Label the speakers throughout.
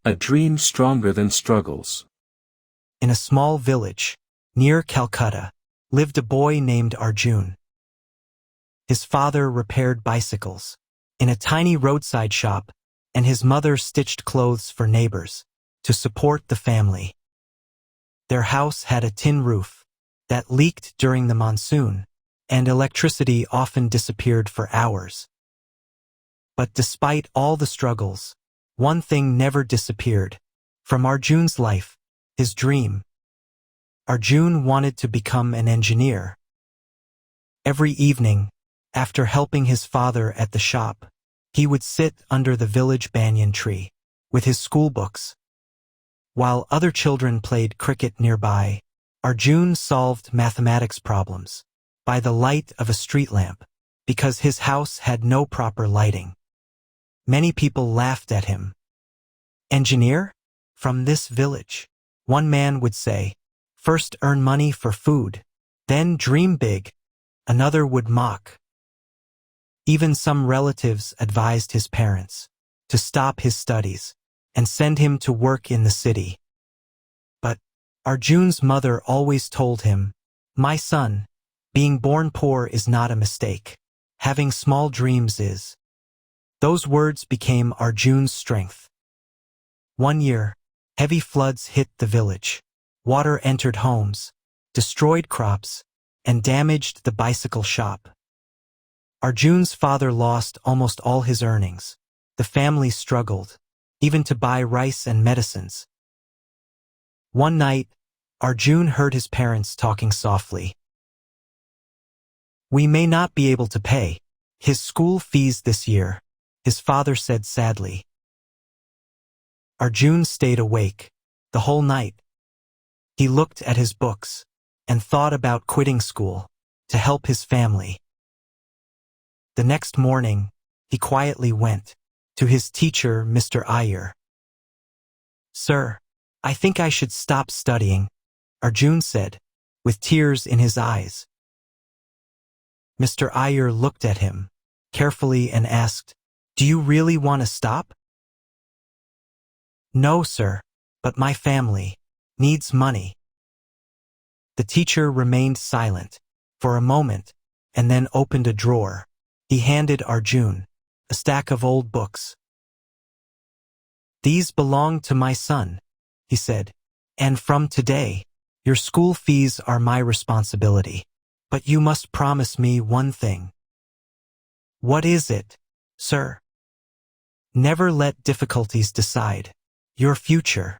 Speaker 1: A dream stronger than struggles.
Speaker 2: In a small village, near Calcutta, lived a boy named Arjun. His father repaired bicycles in a tiny roadside shop, and his mother stitched clothes for neighbors to support the family. Their house had a tin roof that leaked during the monsoon, and electricity often disappeared for hours. But despite all the struggles, one thing never disappeared from Arjun's life: his dream. Arjun wanted to become an engineer. Every evening, after helping his father at the shop, he would sit under the village banyan tree with his schoolbooks. While other children played cricket nearby, Arjun solved mathematics problems by the light of a street lamp because his house had no proper lighting. Many people laughed at him. "Engineer? From this village," one man would say. "First earn money for food, then dream big," another would mock. Even some relatives advised his parents to stop his studies and send him to work in the city. But Arjun's mother always told him, "My son, being born poor is not a mistake. Having small dreams is." Those words became Arjun's strength. One year, heavy floods hit the village. Water entered homes, destroyed crops, and damaged the bicycle shop. Arjun's father lost almost all his earnings. The family struggled, even to buy rice and medicines. One night, Arjun heard his parents talking softly. "We may not be able to pay his school fees this year," his father said sadly. Arjun stayed awake the whole night. He looked at his books and thought about quitting school to help his family. The next morning, he quietly went to his teacher, Mr. Iyer. "Sir, I think I should stop studying," Arjun said, with tears in his eyes. Mr. Iyer looked at him carefully and asked, "Do you really want to stop?" "No, sir, but my family needs money." The teacher remained silent for a moment and then opened a drawer. He handed Arjun a stack of old books. "These belong to my son," he said, "and from today, your school fees are my responsibility. But you must promise me one thing." "What is it, sir?" "Never let difficulties decide your future."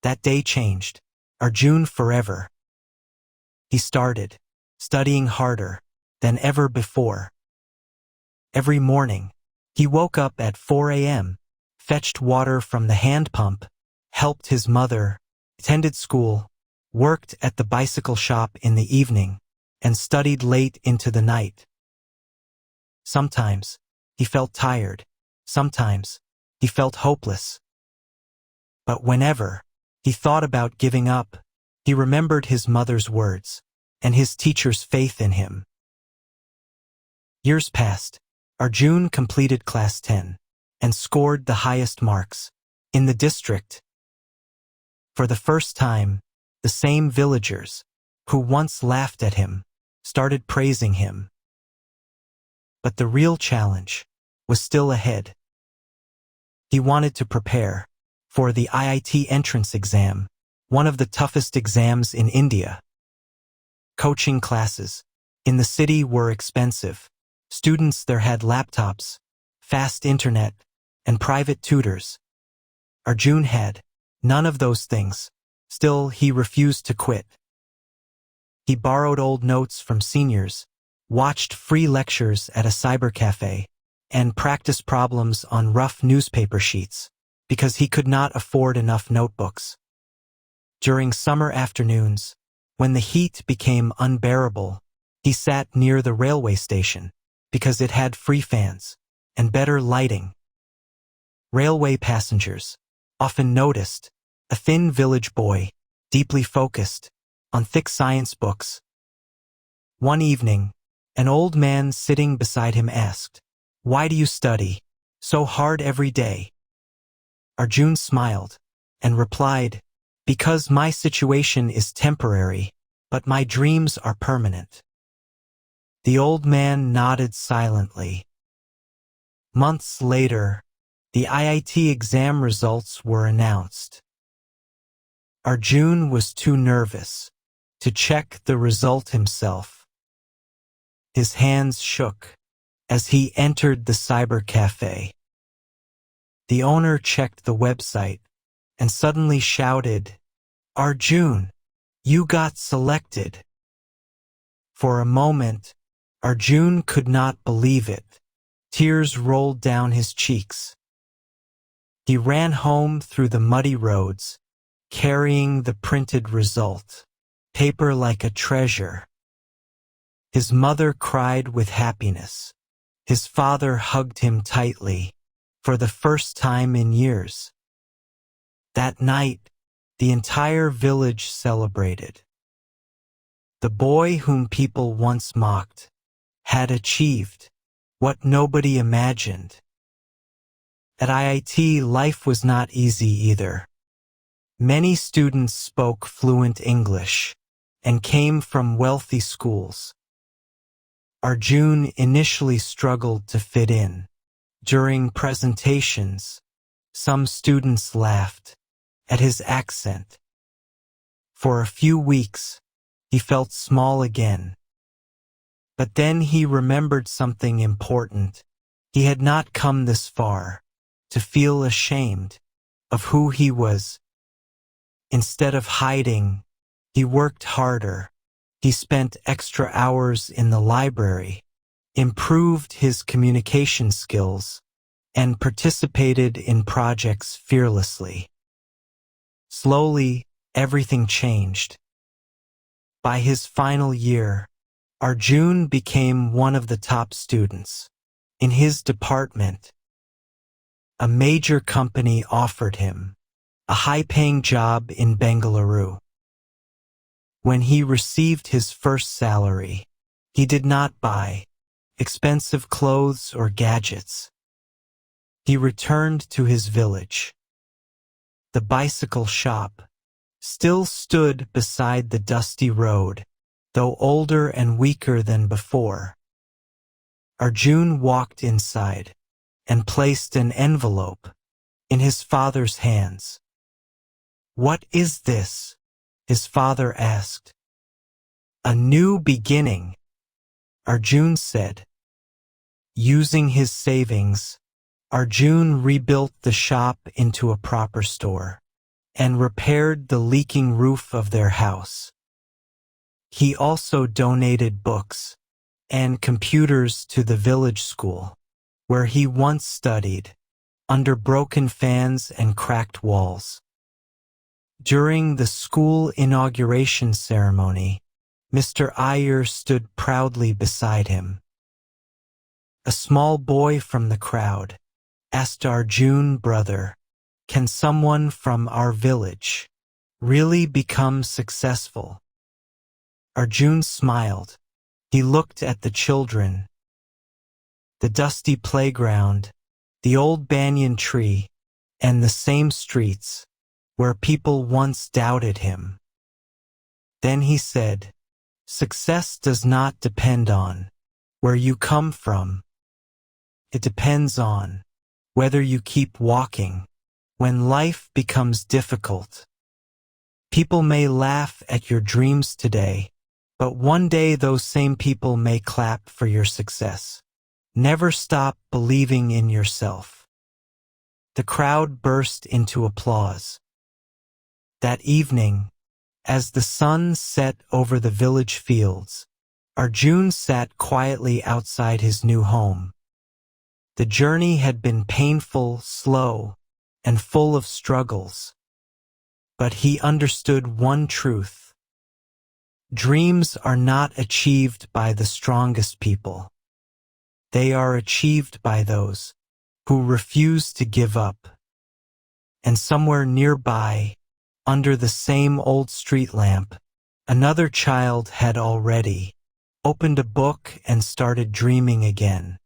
Speaker 2: That day changed Arjun forever. He started studying harder than ever before. Every morning, he woke up at 4 a.m., fetched water from the hand pump, helped his mother, attended school, worked at the bicycle shop in the evening, and studied late into the night. Sometimes he felt tired. Sometimes he felt hopeless. But whenever he thought about giving up, he remembered his mother's words and his teacher's faith in him. Years passed. Arjun completed class 10 and scored the highest marks in the district. For the first time, the same villagers who once laughed at him started praising him. But the real challenge was still ahead. He wanted to prepare for the IIT entrance exam, one of the toughest exams in India. Coaching classes in the city were expensive. Students there had laptops, fast internet, and private tutors. Arjun had none of those things. Still, he refused to quit. He borrowed old notes from seniors, watched free lectures at a cyber cafe, and practiced problems on rough newspaper sheets because he could not afford enough notebooks. During summer afternoons, when the heat became unbearable, he sat near the railway station because it had free fans and better lighting. Railway passengers often noticed a thin village boy, deeply focused on thick science books. One evening, an old man sitting beside him asked, "Why do you study so hard every day?" Arjun smiled and replied, "Because my situation is temporary, but my dreams are permanent." The old man nodded silently. Months later, the IIT exam results were announced. Arjun was too nervous to check the result himself. His hands shook as he entered the cyber cafe. The owner checked the website and suddenly shouted, "Arjun, you got selected." For a moment, Arjun could not believe it. Tears rolled down his cheeks. He ran home through the muddy roads, carrying the printed result, paper like a treasure. His mother cried with happiness. His father hugged him tightly, for the first time in years. That night, the entire village celebrated. The boy whom people once mocked had achieved what nobody imagined. At IIT, life was not easy either. Many students spoke fluent English and came from wealthy schools. Arjun initially struggled to fit in. During presentations, some students laughed at his accent. For a few weeks, he felt small again. But then he remembered something important. He had not come this far to feel ashamed of who he was. Instead of hiding, he worked harder. He spent extra hours in the library, improved his communication skills, and participated in projects fearlessly. Slowly, everything changed. By his final year, Arjun became one of the top students. In his department, a major company offered him a high-paying job in Bengaluru. When he received his first salary, he did not buy expensive clothes or gadgets. He returned to his village. The bicycle shop still stood beside the dusty road, though older and weaker than before. Arjun walked inside and placed an envelope in his father's hands. "What is this?" his father asked. "A new beginning," Arjun said. Using his savings, Arjun rebuilt the shop into a proper store and repaired the leaking roof of their house. He also donated books and computers to the village school, where he once studied, under broken fans and cracked walls. During the school inauguration ceremony, Mr. Iyer stood proudly beside him. A small boy from the crowd asked Arjun, "Brother, can someone from our village really become successful?" Arjun smiled. He looked at the children. The dusty playground, the old banyan tree, and the same streets where people once doubted him. Then he said, "Success does not depend on where you come from. It depends on whether you keep walking when life becomes difficult. People may laugh at your dreams today, but one day those same people may clap for your success. Never stop believing in yourself." The crowd burst into applause. That evening, as the sun set over the village fields, Arjun sat quietly outside his new home. The journey had been painful, slow, and full of struggles. But he understood one truth. Dreams are not achieved by the strongest people. They are achieved by those who refuse to give up. And somewhere nearby, under the same old street lamp, another child had already opened a book and started dreaming again.